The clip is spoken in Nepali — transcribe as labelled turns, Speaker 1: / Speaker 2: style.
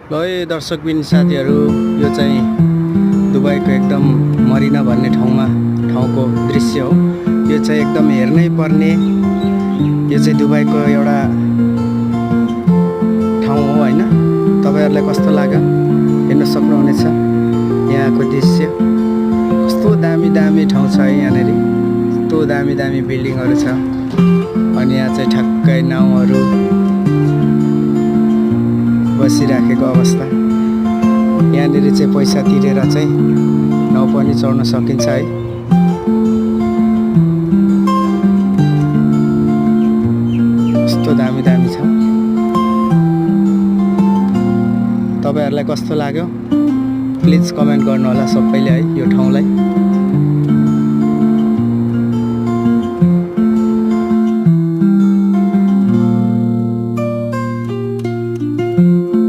Speaker 1: ल है दर्शकबिन साथीहरू, यो चाहिँ दुबईको एकदम मरिना भन्ने ठाउँको दृश्य हो। यो चाहिँ एकदम हेर्नै पर्ने, यो चाहिँ दुबईको एउटा ठाउँ हो हैन। तपाईहरुलाई कस्तो लाग्यो हेर्न सक्नुहुनेछ। यहाँको दृश्य कस्तो दामी दामी ठाउँ छ यहाँनेरि, कस्तो दामी दामी बिल्डिङहरु छ। अनि यहाँ चाहिँ ठक्कै नाउहरू बसिराखेको अवस्था। यहाँनेरि चाहिँ पैसा तिरेर चाहिँ नाउ पनि चढ्न सकिन्छ है। कस्तो दामी दामी छ। तपाईहरुलाई कस्तो लाग्यो प्लिज कमेन्ट गर्नु होला सबैले है यो ठाउँलाई।